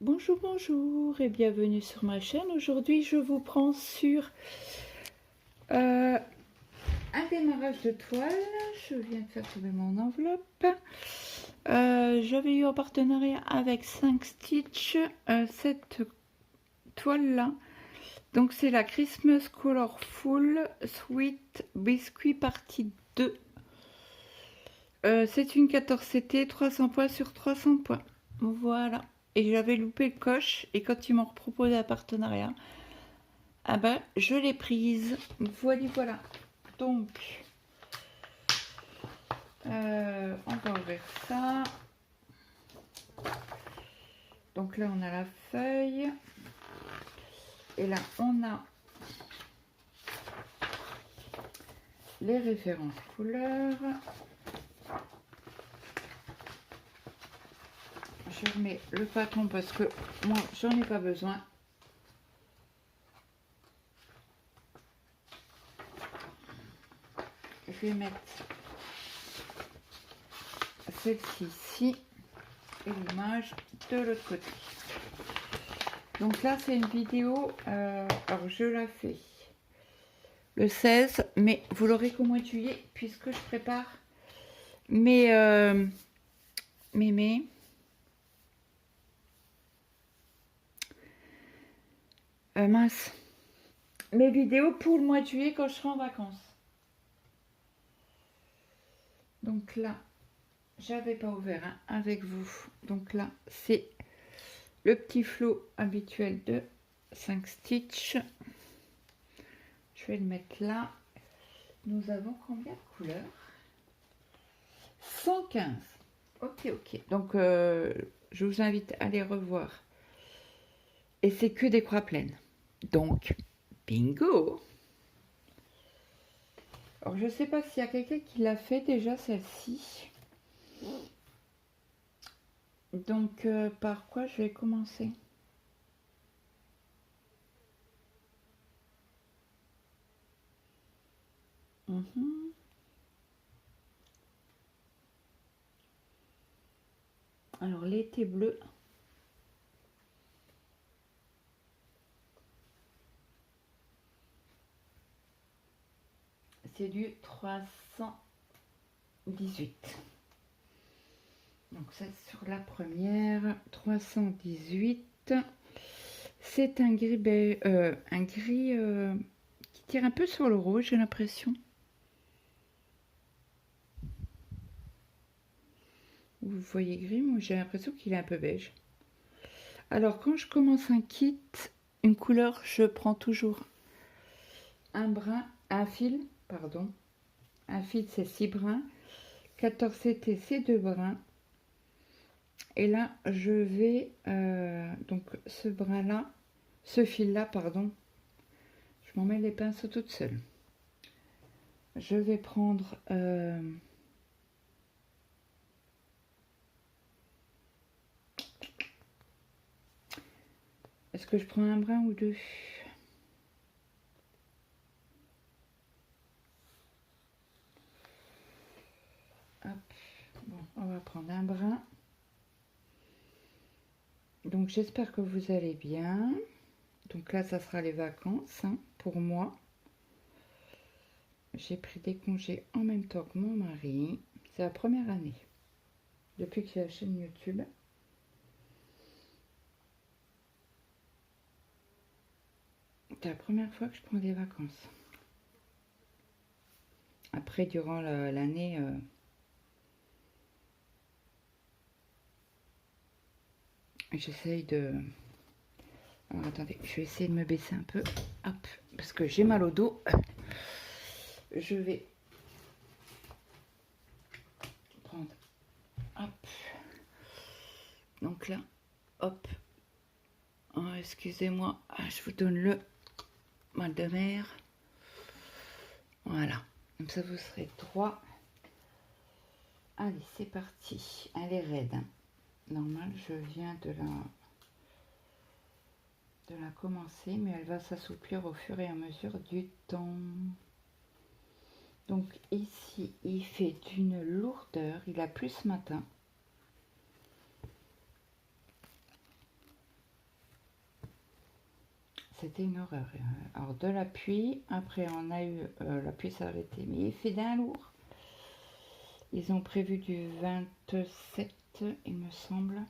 Bonjour, bonjour et bienvenue sur ma chaîne. Aujourd'hui, je vous prends sur un démarrage de toile. Je viens de faire tomber mon enveloppe. J'avais eu en partenariat avec 5 Stitch cette toile-là. Donc, c'est la Christmas Colorful Sweet Biscuit partie 2. C'est une 14CT, 300 points sur 300 points. Voilà. Et j'avais loupé le coche. Et quand ils m'ont proposé un partenariat, ah ben, je l'ai prise. Voilà, voilà. Donc, on va ouvrir ça. Donc là, on a la feuille. Et là, on a les références couleurs. Je remets le patron parce que moi, j'en ai pas besoin. Je vais mettre celle-ci ici et l'image de l'autre côté. Donc là, c'est une vidéo, alors je la fais le 16, mais vous l'aurez qu'au mois de juillet puisque je prépare mes mince, mes vidéos pour le mois de juillet quand je serai en vacances. Donc là, j'avais pas ouvert avec vous. Donc là, c'est le petit flot habituel de 5 Stitch. Je vais le mettre là. Nous avons combien de couleurs? 115. Ok, ok. Donc, je vous invite à les revoir. Et c'est que des croix pleines. Donc, bingo! Alors, je ne sais pas s'il y a quelqu'un qui l'a fait déjà, celle-ci. Donc, par quoi je vais commencer? Alors, l'été bleu. C'est du 318. Donc, ça, sur la première, 318. C'est un gris, qui tire un peu sur le rouge, j'ai l'impression. Vous voyez gris, moi j'ai l'impression qu'il est un peu beige. Alors quand je commence un kit, une couleur, je prends toujours un fil, c'est 6 brins, 14 CT c'est 2 brins. Et là je vais, donc ce fil là, je m'en mets les pinceaux toute seule. Je vais prendre est-ce que je prends un brin ou deux? Hop. Bon, on va prendre un brin. Donc j'espère que vous allez bien. Donc là, ça sera les vacances pour moi. J'ai pris des congés en même temps que mon mari. C'est la première année depuis que j'ai la chaîne YouTube. C'est la première fois que je prends des vacances. Après, durant l'année, j'essaye de... Alors attendez, je vais essayer de me baisser un peu. Hop, parce que j'ai mal au dos. Je vais prendre... Hop. Donc là, hop. Oh, excusez-moi, je vous donne le mal de mer. Voilà, comme ça vous serez droit. Allez, c'est parti. Elle est raide. Normal, je viens de la commencer, mais elle va s'assouplir au fur et à mesure du temps. Donc ici, il fait d'une lourdeur. Il a plu ce matin. c'était une horreur. Alors de la pluie, après on a eu, la pluie s'est arrêtée, mais il fait d'un lourd. Ils ont prévu du 27, il me semble.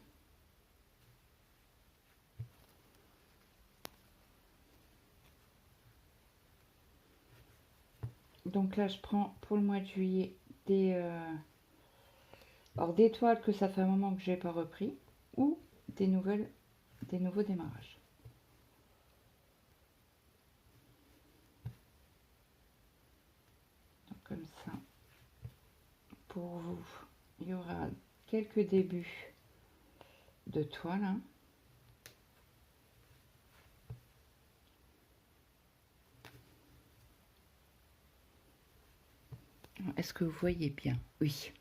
Donc là, je prends pour le mois de juillet des, alors des toiles que ça fait un moment que je n'ai pas repris, ou des nouveaux démarrages. Donc comme ça, pour vous, il y aura quelques débuts de toile. Hein. Est-ce que vous voyez bien? Oui.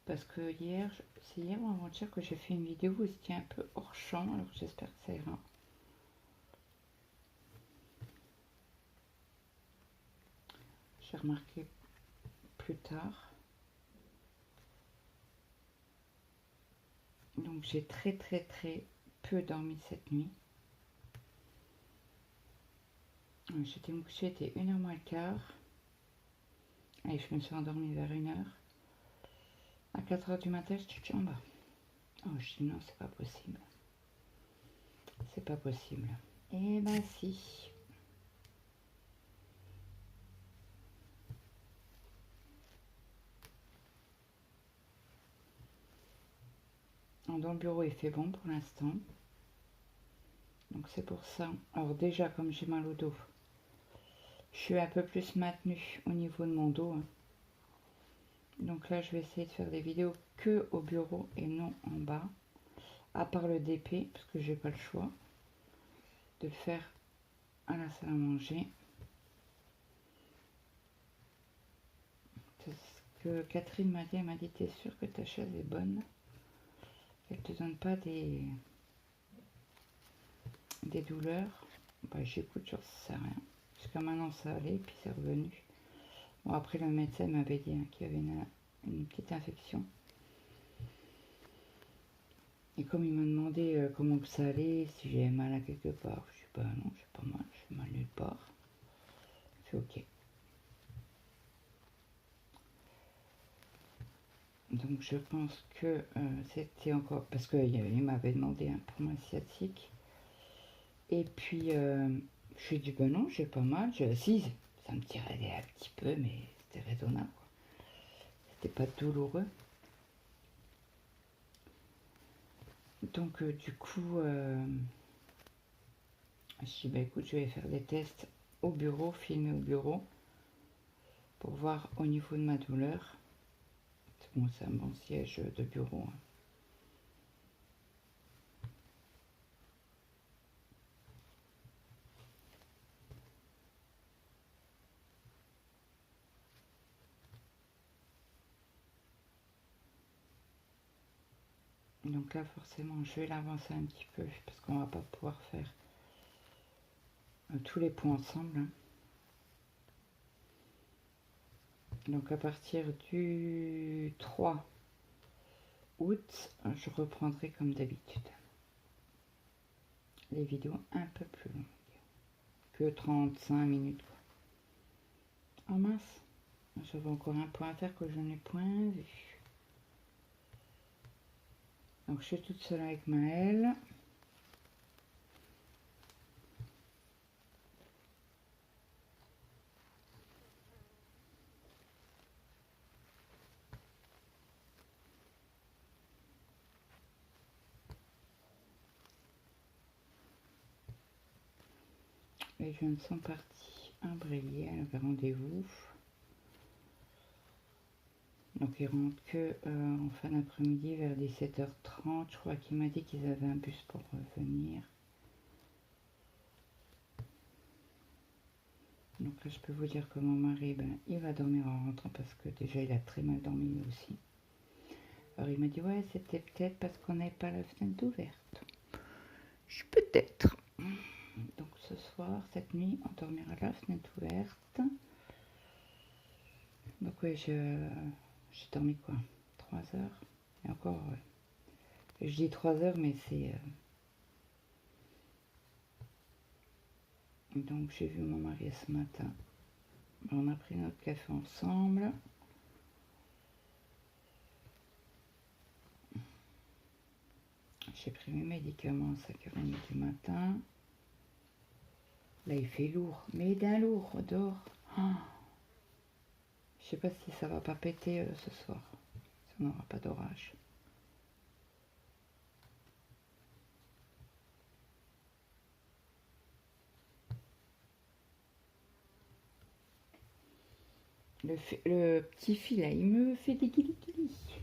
Parce que hier, c'est hier ou avant-hier que j'ai fait une vidéo où c'était un peu hors champ, alors j'espère que ça ira. J'ai remarqué plus tard. Donc j'ai très peu dormi cette nuit. J'étais me coucher, il était 1h moins le quart. Et je me suis endormie vers 1h. À 4h du matin, j'étais déjà en bas. Oh, je dis non, c'est pas possible. C'est pas possible. Eh ben si. Dans le bureau, il fait bon pour l'instant. Donc c'est pour ça. Alors déjà, comme j'ai mal au dos, je suis un peu plus maintenue au niveau de mon dos. Hein. Donc là, je vais essayer de faire des vidéos que au bureau et non en bas. À part le DP, parce que j'ai pas le choix de le faire à la salle à manger. C'est ce que Catherine m'a dit. Elle m'a dit, t'es sûre que ta chaise est bonne? Elle te donne pas des douleurs? Bah j'écoute, je sais rien. Jusqu'à maintenant ça allait, puis c'est revenu. Bon après le médecin m'avait dit hein, qu'il y avait une petite infection. Et comme il m'a demandé comment que ça allait, si j'avais mal à quelque part, je dis bah non, j'ai pas mal, j'ai mal nulle part. C'est ok. Donc je pense que c'était encore, parce qu'il m'avait demandé un pour ma sciatique. Et puis je lui ai dit bah non, j'ai pas mal, j'ai assise. Ça me tirait un petit peu, mais c'était raisonnable. C'était pas douloureux. Donc du coup, je dis bah écoute, je vais faire des tests au bureau, filmer au bureau, pour voir au niveau de ma douleur. Bon, c'est un bon siège de bureau. Hein. Donc là, forcément, je vais l'avancer un petit peu, parce qu'on va pas pouvoir faire tous les points ensemble. Hein. Donc à partir du 3 août, je reprendrai comme d'habitude les vidéos un peu plus longues que 35 minutes. Quoi. Oh mince, j'avais encore un point à faire que je n'ai point vu. Donc je suis toute seule avec Maëlle. Les jeunes sont partis embrayer, elle avait rendez-vous. Donc ils rentrent que en fin d'après-midi vers 17h30. Je crois qu'il m'a dit qu'ils avaient un bus pour revenir. Donc là je peux vous dire que mon mari, ben, il va dormir en rentrant parce que déjà il a très mal dormi lui aussi. Alors il m'a dit ouais c'était peut-être parce qu'on n'avait pas la fenêtre ouverte. Je peut-être. Donc ce soir, cette nuit, on dormira la fenêtre ouverte. Donc oui, j'ai dormi quoi 3 heures. Et encore, je dis 3 heures, mais c'est Donc j'ai vu mon mari ce matin. On a pris notre café ensemble. J'ai pris mes médicaments à 5h30 du matin. Là il fait lourd, mais d'un lourd dehors. Oh, je sais pas si ça va pas péter ce soir. Si on n'aura pas d'orage. Le petit fil là, il me fait des guilis.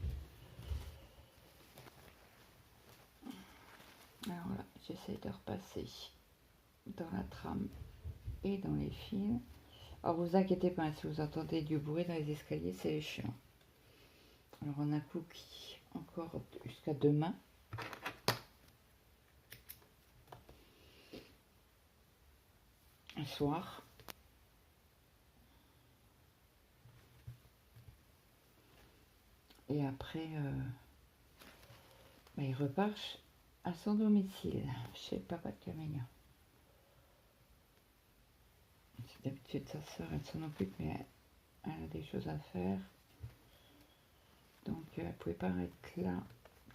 Alors là, j'essaie de repasser dans la trame et dans les fils. Alors vous inquiétez pas, si vous entendez du bruit dans les escaliers, c'est les chiens. Alors on a Cookie encore jusqu'à demain. Un soir. Et après, il repart à son domicile, chez papa de Camélia. D'habitude, sa soeur, elle s'en occupe, mais elle a des choses à faire. Donc, elle ne pouvait pas être là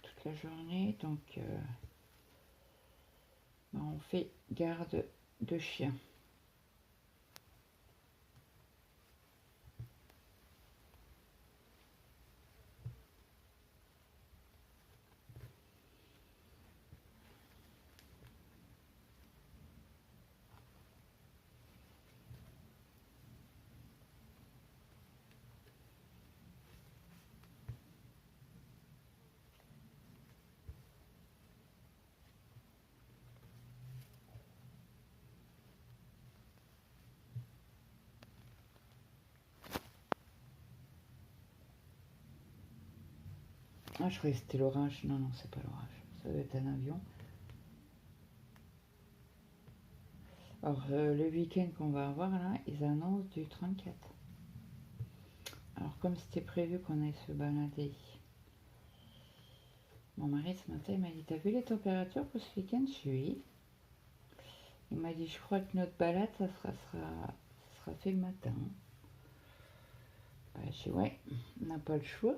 toute la journée. Donc, on fait garde de chien. Ah, je croyais que c'était l'orage. Non, non, c'est pas l'orage. Ça doit être un avion. Alors, le week-end qu'on va avoir, là, ils annoncent du 34. Alors, comme c'était prévu qu'on aille se balader, mon mari, ce matin, il m'a dit, t'as vu les températures pour ce week-end? Je suis oui. Il m'a dit, je crois que notre balade, ça sera fait le matin. Je dis, ouais, on n'a pas le choix.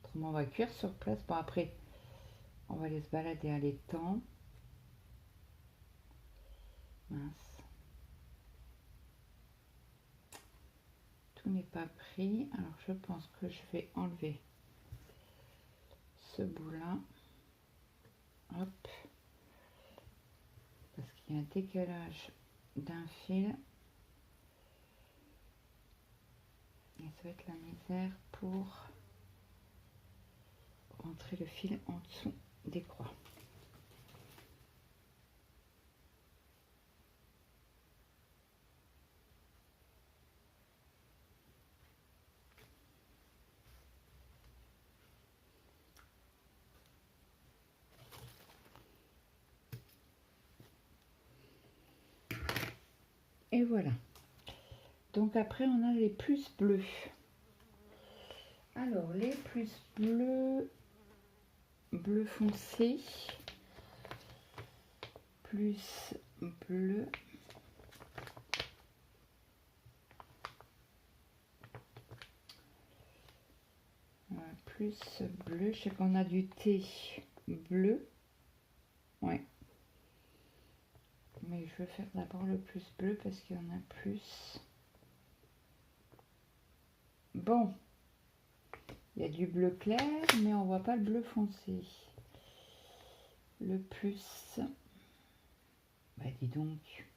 Autrement, on va cuire sur place. Bon, après, on va aller se balader à l'étang. Mince. Tout n'est pas pris. Alors, je pense que je vais enlever ce bout-là. Hop. Parce qu'il y a un décalage d'un fil. Et ça va être la misère pour rentrer le fil en dessous des croix. Et voilà. Donc après, on a les plus bleus. Alors, les plus bleus, bleu foncé, plus bleu, plus bleu. Je sais qu'on a du thé bleu. Ouais. Mais je veux faire d'abord le plus bleu parce qu'il y en a plus. Bon. Il y a du bleu clair, mais on voit pas le bleu foncé. Le plus. Bah dis donc.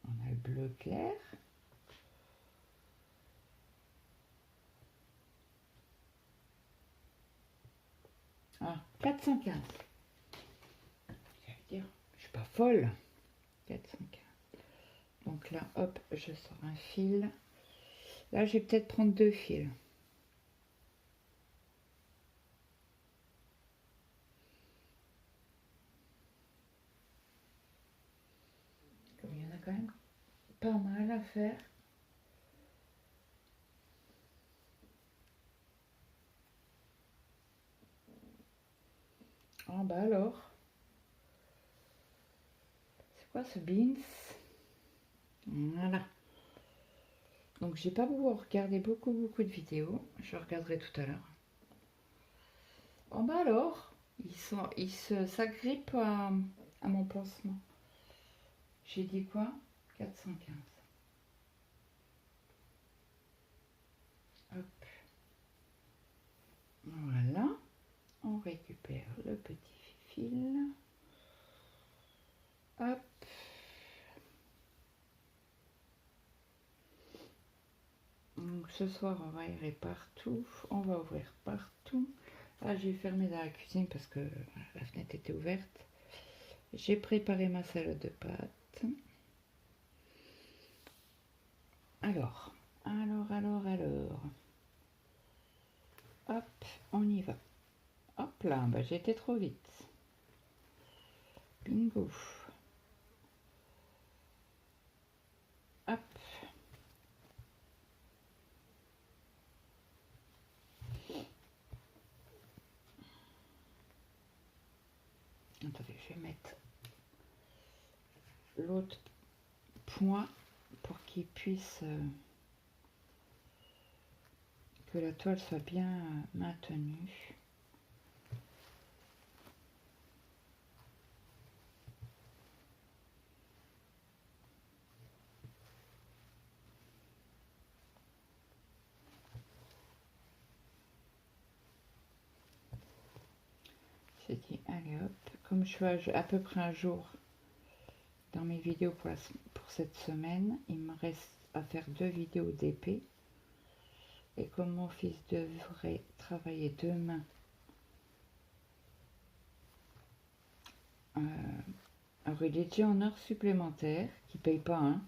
On a le bleu clair. Ah, 415. J'allais dire, je suis pas folle. 415. Donc là, hop, je sors un fil. Là, je vais peut-être prendre 2 fils. Comme il y en a quand même pas mal à faire. Ah bah alors, c'est quoi ce beans? Voilà. Donc j'ai pas beaucoup regardé beaucoup de vidéos. Je regarderai tout à l'heure. Oh bah alors, s'agrippent à mon pansement. J'ai dit quoi? 415. Hop. Voilà. On récupère le petit fil. Hop. Donc ce soir, on va aérer partout. On va ouvrir partout. Ah, j'ai fermé dans la cuisine parce que la fenêtre était ouverte. J'ai préparé ma salade de pâtes. Alors. Hop, on y va. Hop là, bah, j'étais trop vite. Bingo. Hop. Attendez, je vais mettre l'autre point pour qu'il puisse... que la toile soit bien maintenue. J'ai dit, allez hop, comme je suis à peu près un jour dans mes vidéos pour cette semaine, il me reste à faire 2 vidéos d'épée. Et comme mon fils devrait travailler demain, alors il est déjà en heure supplémentaire, qui ne paye pas, hein.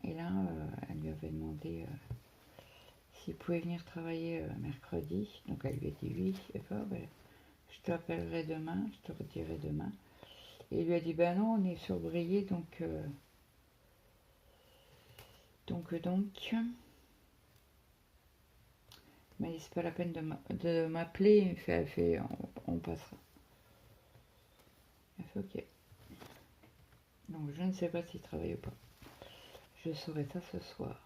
Et là, elle lui avait demandé s'il pouvait venir travailler mercredi. Donc elle lui a dit oui. Et ben, je t'appellerai demain, je te redirai demain. Et il lui a dit ben non, on est surbrillé, donc mais c'est pas la peine de m'appeler. Elle fait on passera. Elle fait ok. Donc je ne sais pas s'il travaille ou pas. Je saurai ça ce soir.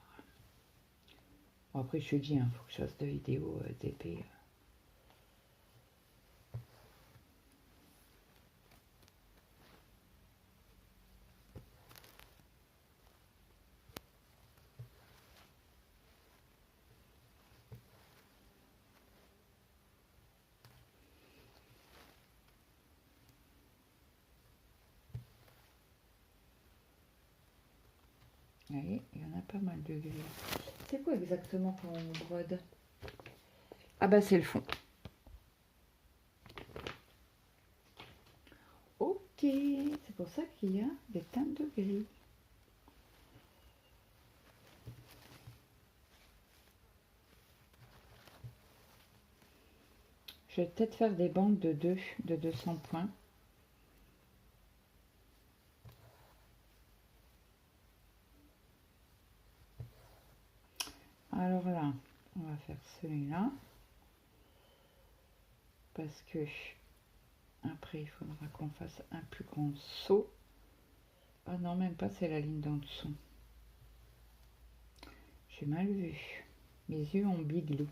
Bon, après je te dis, faut que je fasse 2 vidéos d'épée. Vous voyez, il y en a pas mal de gris. C'est quoi exactement qu'on brode? Ah bah c'est le fond. Ok, c'est pour ça qu'il y a des teintes de gris. Je vais peut-être faire des bandes de 200 points. Alors là, on va faire celui-là. Parce que après, il faudra qu'on fasse un plus grand saut. Ah non, même pas, c'est la ligne d'en dessous. J'ai mal vu. Mes yeux ont biglé.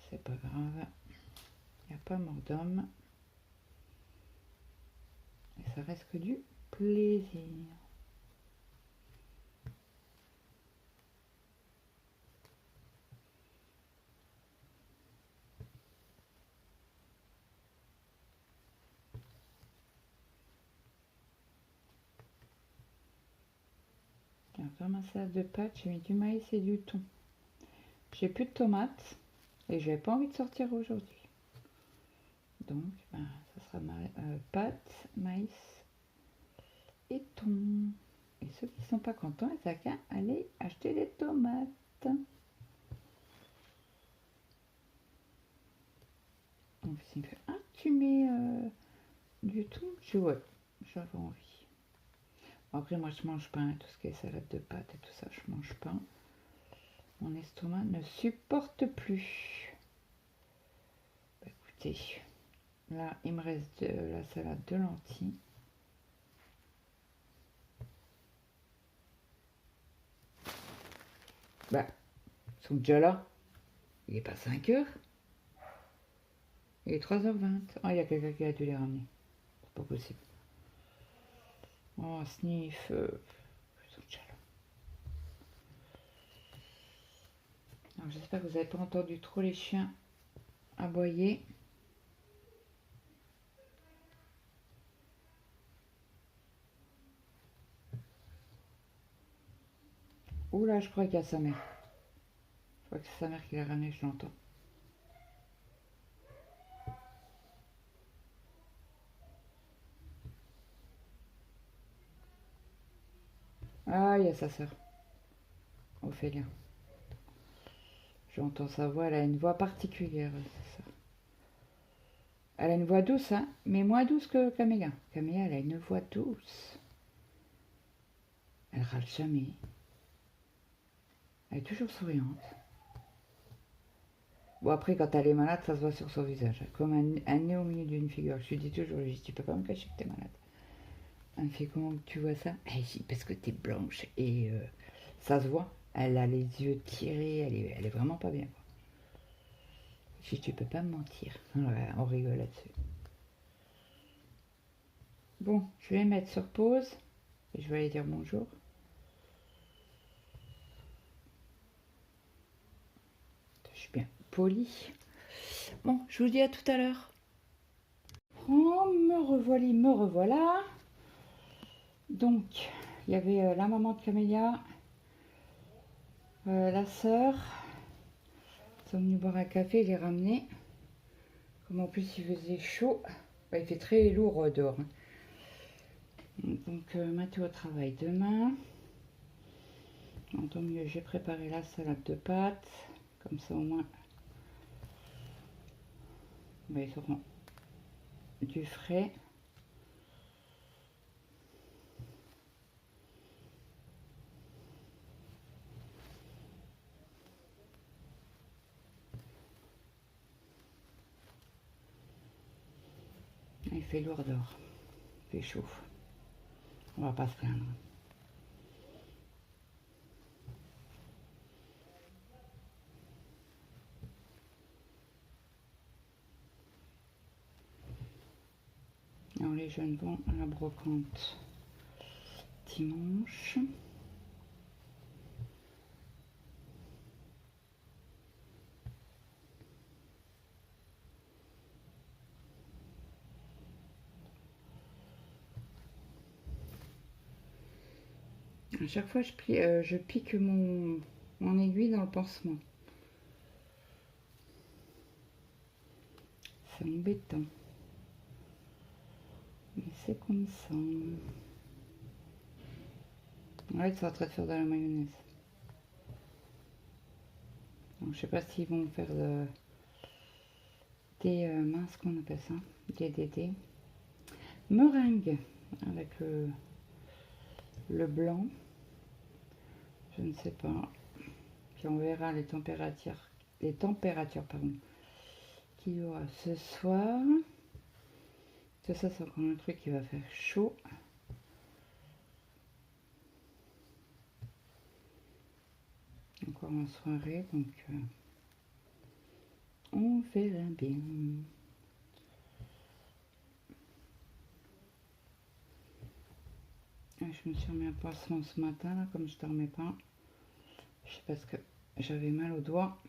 C'est pas grave. Il n'y a pas mort d'homme. Et ça reste que du plaisir. Dans ma salade de pâtes, j'ai mis du maïs et du thon. J'ai plus de tomates et j'avais pas envie de sortir aujourd'hui. Donc, ça sera pâtes, maïs et thon. Et ceux qui ne sont pas contents, ils n'ont qu'à aller acheter des tomates. Donc, s'il me fait ah, tu mets du thon? Je dis ouais, j'avais envie. Après, moi, je mange pas tout ce qui est salade de pâtes et tout ça, je mange pas. Mon estomac ne supporte plus. écoutez, là, il me reste de la salade de lentilles. Bah, ils sont déjà là. Il n'est pas 5 heures. Il est 3h20. Ah, il y a quelqu'un qui a dû les ramener. C'est pas possible. Oh, sniff. Ils sont déjà là. Alors, j'espère que vous n'avez pas entendu trop les chiens aboyer. Oula, je crois qu'il y a sa mère. Je crois que c'est sa mère qui l'a ramené, je l'entends. Ah, il y a sa sœur. Ophélia. J'entends sa voix, elle a une voix particulière, sa sœur. Elle a une voix douce, hein, mais moins douce que Camélia. Camélia, elle a une voix douce. Elle râle jamais. Elle est toujours souriante. Bon, après, quand elle est malade, ça se voit sur son visage. Comme un nez au milieu d'une figure. Je lui dis toujours, tu peux pas me cacher que t'es malade. Elle me fait, comment tu vois ça? Elle dit, parce que t'es blanche. Et ça se voit. Elle a les yeux tirés. Elle est vraiment pas bien, quoi. Je dis, tu peux pas me mentir. Ouais, on rigole là-dessus. Bon, je vais mettre sur pause. Et je vais aller dire bonjour. Je suis bien polie. Bon, je vous dis à tout à l'heure. Oh, me revoilà. Donc, il y avait la maman de Camélia, la sœur. Ils sont venus boire un café, les ramener. Comme en plus il faisait chaud, bah, il fait très lourd dehors. Donc, Mathieu au travail demain. En tant mieux, j'ai préparé la salade de pâtes. Comme ça, au moins, bah, ils auront du frais. Il fait lourd dehors. Il fait chaud. On va pas se plaindre. Alors les jeunes vont à la brocante dimanche. À chaque fois, je pique mon aiguille dans le pansement. C'est embêtant. Mais c'est comme ça. Ouais, ils sont en train de faire de la mayonnaise. Donc, je sais pas s'ils vont faire des minces, qu'on appelle ça, des meringues avec le blanc. Je ne sais pas. Puis on verra les températures pardon, qu'il y aura ce soir. Ça, c'est encore un truc qui va faire chaud. Encore en soirée, donc on verra bien. Je me suis remis un pansement ce matin, là, comme je ne dormais pas. Je sais parce que j'avais mal au doigt.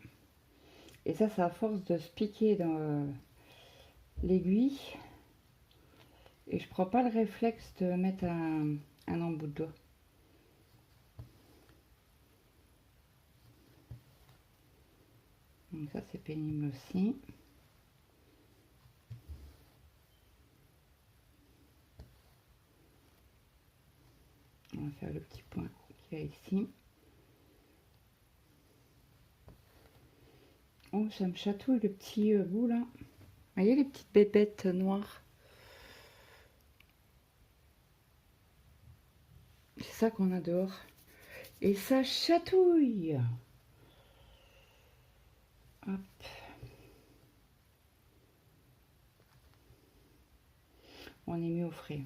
Et ça, c'est à force de se piquer dans l'aiguille. Et je prends pas le réflexe de mettre un embout de doigt. Donc ça, c'est pénible aussi. On va faire le petit point qu'il y a ici. Oh, ça me chatouille le petit bout là. Vous voyez les petites bébêtes noires? C'est ça qu'on a dehors. Et ça chatouille. Hop. on est mis au frais.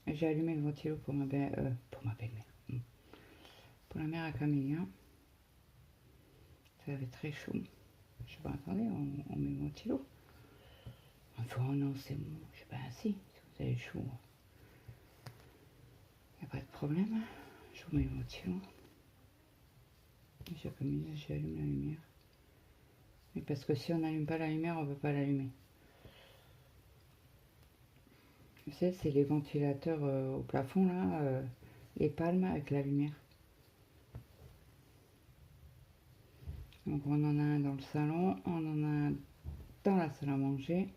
J'ai allumé le ventilo pour ma belle-mère. Pour la mère à Camélia. Ça avait très chaud. Je sais pas, attendez, on met le ventilo. Enfin, non, c'est bon. Je sais pas, si vous avez chaud. Il n'y a pas de problème. Je vous mets le ventilo. J'allume la lumière. Mais parce que si on n'allume pas la lumière, on ne peut pas l'allumer. Vous savez, c'est les ventilateurs au plafond, là, les palmes avec la lumière. Donc on en a un dans le salon, on en a un dans la salle à manger.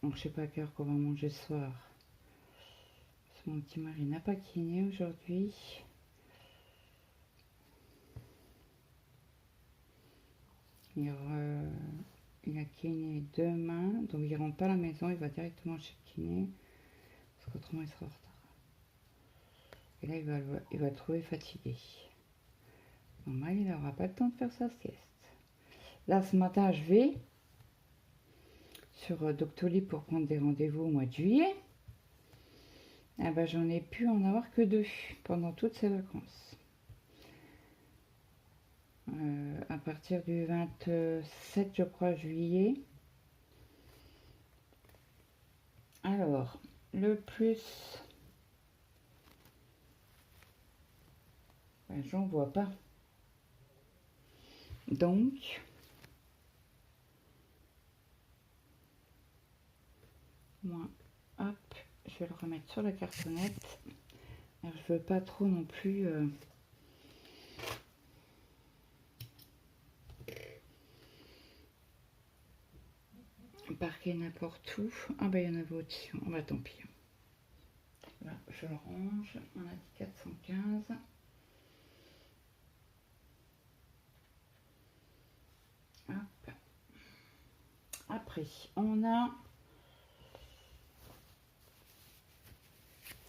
Donc je sais pas à quelle heure qu'on va manger ce soir. Parce que mon petit mari n'a pas kiné aujourd'hui. Il a kiné demain, donc il rentre pas à la maison, il va directement chez le kiné. Parce qu'autrement il sera en retard. Et là il va le trouver fatigué. Normal, il n'aura pas le temps de faire sa sieste. Là ce matin je vais sur Doctolib pour prendre des rendez-vous au mois de juillet. Eh ben, j'en ai pu en avoir que 2 pendant toutes ces vacances. À partir du 27, je crois, juillet. Alors, le plus... Ben, j'en vois pas. Donc... moi, hop, je vais le remettre sur la cartonnette. Alors, je veux pas trop non plus... parquer n'importe où. Ah ben il y en avait au-dessus. Ah bah tant pis. Là, je le range. On a dit 415. Hop. Après, on a...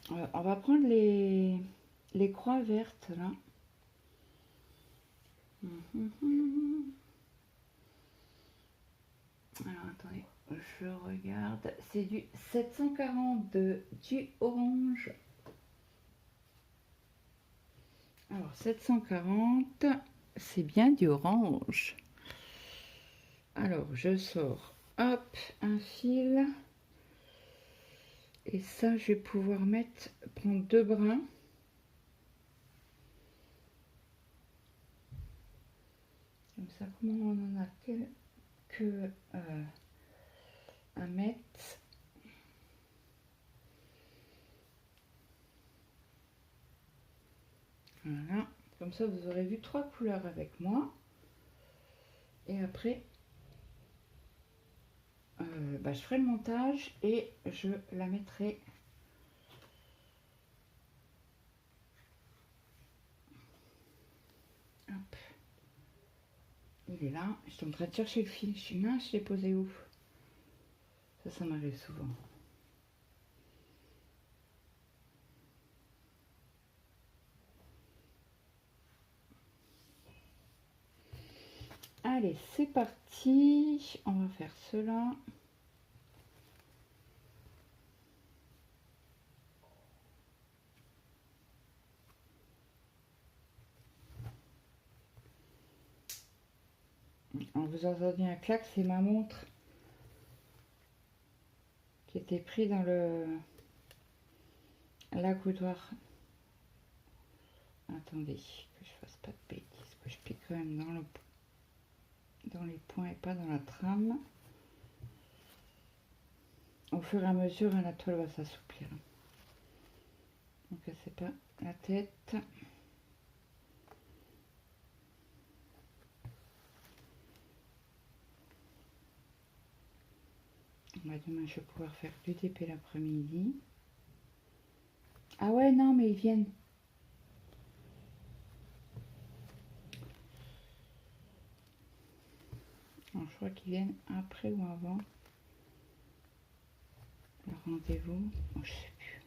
on va prendre les croix vertes là. Alors attendez, je regarde. C'est du 742, du orange. Alors 740, c'est bien du orange. Alors je sors, hop, un fil. Et ça, je vais pouvoir prendre 2 brins. Comme ça, comment on en a que à mettre. Voilà, comme ça vous aurez vu 3 couleurs avec moi. Et après, je ferai le montage et je la mettrai. Hop. Il est là. Je suis en train de chercher le fil. Je suis mince, je l'ai posé où? Ça m'arrive souvent. Allez, c'est parti. On va faire cela. On vous a entendu un clac, c'est ma montre qui était prise dans l'accoudoir. Attendez, que je fasse pas de bêtises, que je pique quand même dans les points et pas dans la trame. Au fur et à mesure, la toile va s'assouplir. Donc c'est pas la tête. Demain, je vais pouvoir faire du TP l'après-midi. Ah ouais, non, mais ils viennent. Alors, je crois qu'ils viennent après ou avant le rendez-vous. Oh, je sais plus.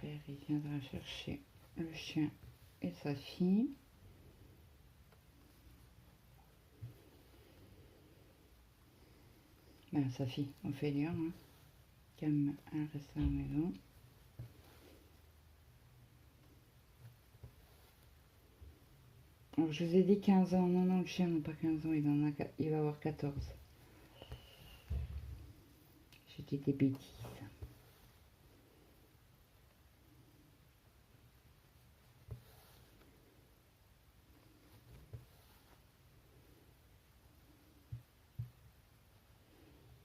père, il viendra chercher le chien et sa fille. Ben, sa fille, Ophélia, hein, comme elle reste à la maison. Alors, je vous ai dit 15 ans. Non, non, le chien n'a pas 15 ans, il va avoir 14. J'ai dit des bêtises.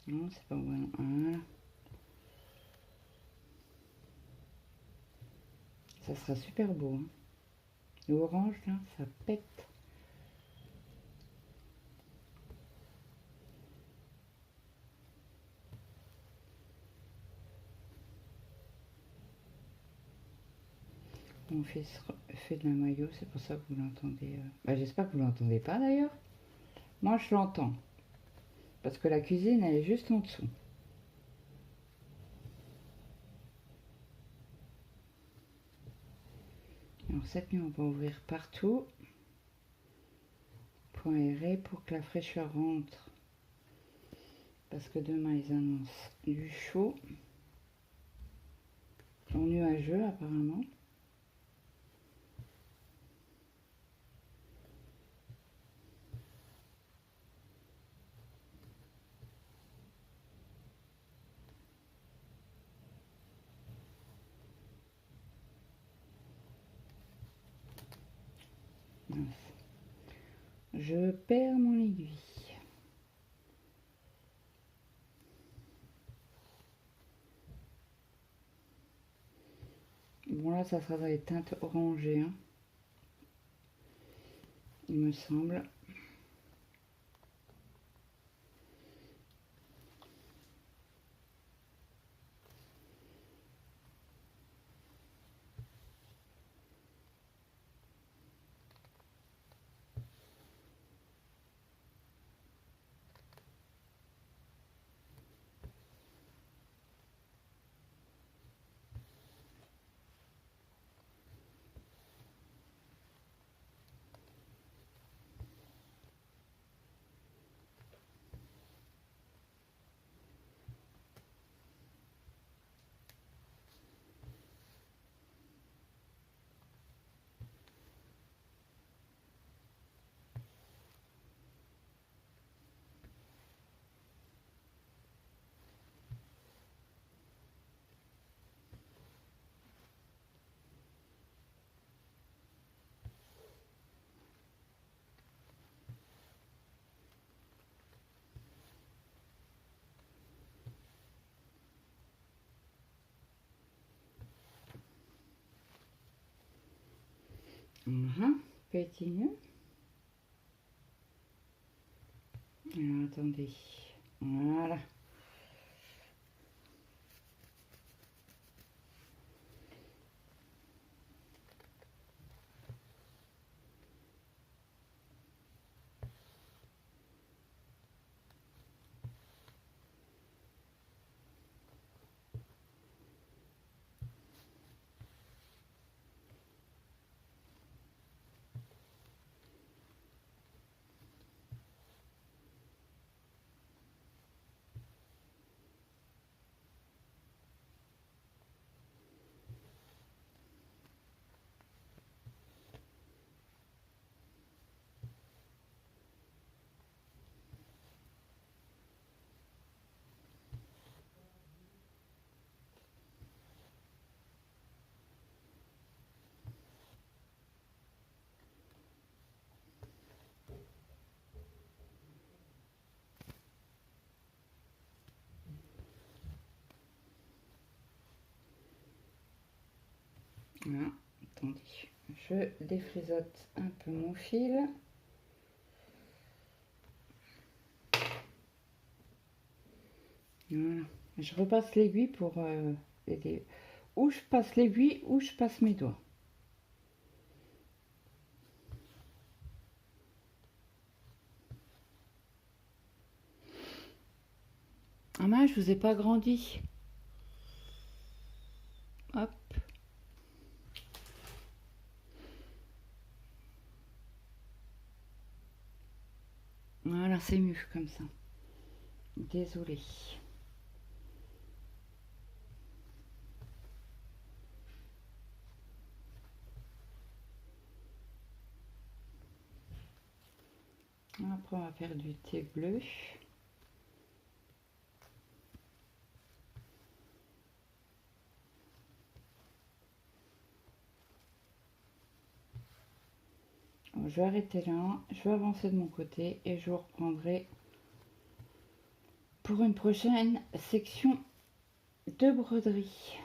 Non, c'est pas bon. Voilà. Ça sera super beau. Hein. L'orange, là, ça pète. Mon fils fait de la maillot, c'est pour ça que vous l'entendez. Bah, j'espère que vous l'entendez pas d'ailleurs. Moi, je l'entends. Parce que la cuisine, elle est juste en dessous. Alors cette nuit, on va ouvrir partout pour aérer, pour que la fraîcheur rentre. Parce que demain, ils annoncent du chaud. En nuageux, apparemment. Je perds mon aiguille. Bon là, ça sera dans les teintes orangées, hein, il me semble. Petit nœud. Alors attendez. Voilà. Voilà. Attendez. Je défrisote un peu mon fil. Voilà. Je repasse l'aiguille pour aider. Ou je passe l'aiguille ou je passe mes doigts. Ah mince, je vous ai pas grandi. Hop. Voilà, c'est mieux comme ça. Désolée. Après, on va faire du thé bleu. Je vais arrêter là, je vais avancer de mon côté et je vous reprendrai pour une prochaine section de broderie.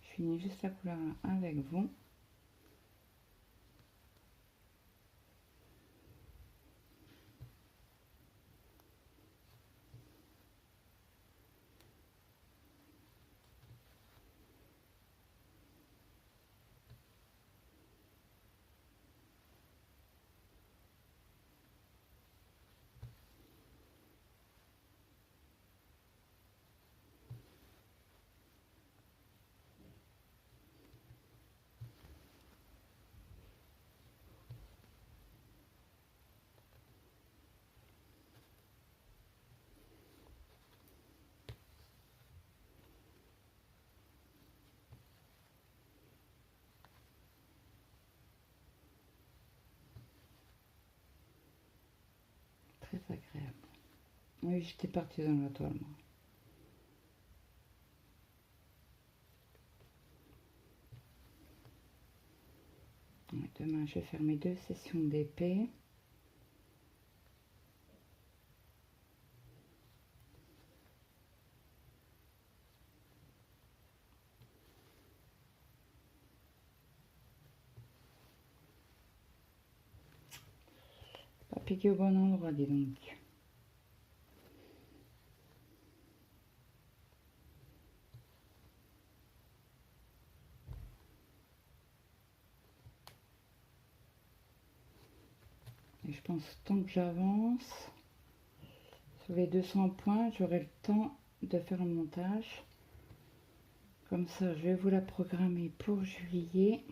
Je finis juste la couleur là avec vous. Très agréable. Oui, j'étais partie dans la toile, moi. Demain, je vais faire mes 2 sessions d'épée. Pas piqué au bon endroit, dis donc. Et je pense tant que j'avance sur les 200 points, j'aurai le temps de faire le montage. Comme ça, je vais vous la programmer pour juillet.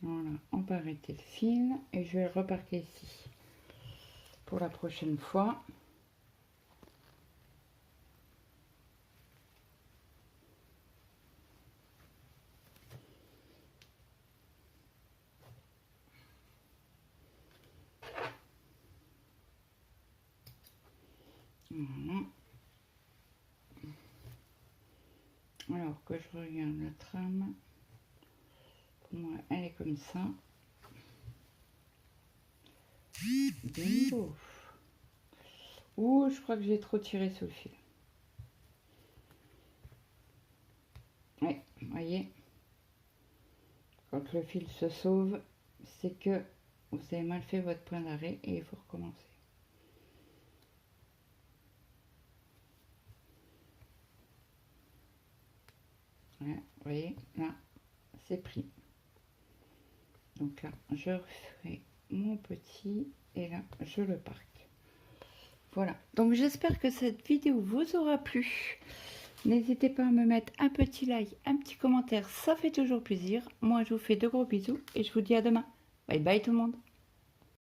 Voilà, on va arrêter le fil et je vais le reparquer ici pour la prochaine fois. Voilà. Alors que je regarde la trame, pour moi elle est comme ça. Bingo. Ouh, je crois que j'ai trop tiré sur le fil. Oui, vous voyez, quand le fil se sauve, c'est que vous avez mal fait votre point d'arrêt et il faut recommencer. Voilà, vous voyez, là, c'est pris. Donc là, je refais mon petit et là, je le parque. Voilà, donc j'espère que cette vidéo vous aura plu. N'hésitez pas à me mettre un petit like, un petit commentaire, ça fait toujours plaisir. Moi, je vous fais de gros bisous et je vous dis à demain. Bye bye tout le monde.